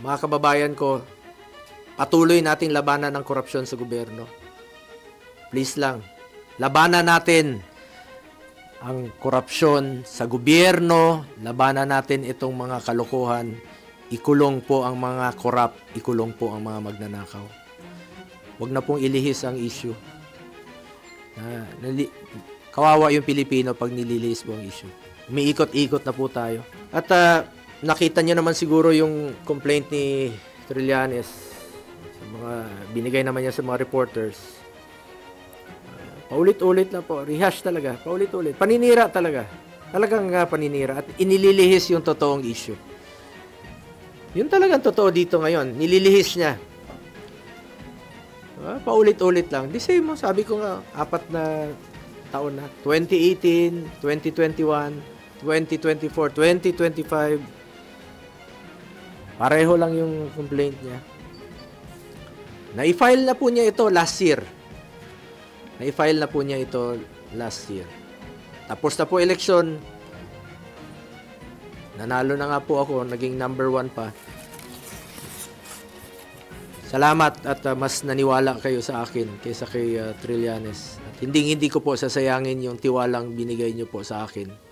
Mga kababayan ko, patuloy nating labanan ang korupsyon sa gobyerno. Please lang, labanan natin ang korupsyon sa gobyerno, labanan natin itong mga kalokohan, ikulong po ang mga korap, ikulong po ang mga magnanakaw. Huwag na pong ilihis ang issue. Kawawa yung Pilipino pag nililihis po ang issue. Umiikot-ikot na po tayo. At nakita nyo naman siguro yung complaint ni Trillanes sa mga binigay naman niya sa mga reporters. Paulit-ulit na po, rehash talaga, paulit-ulit. Paninira talaga. Talagang paninira at inililihis yung totoong issue. Yun talagang totoo dito ngayon. Nililihis niya. Paulit-ulit lang. The same, sabi ko nga, 4 na taon na. 2018, 2021, 2024, 2025. Pareho lang yung complaint niya. Na-file na po niya ito last year. Na-file na po niya ito last year. Tapos na po election. Nanalo na nga po ako. Naging number 1 pa. Salamat at mas naniwala kayo sa akin kaysa kay Trillanes. At hindi ko po sasayangin yung tiwalang binigay niyo po sa akin.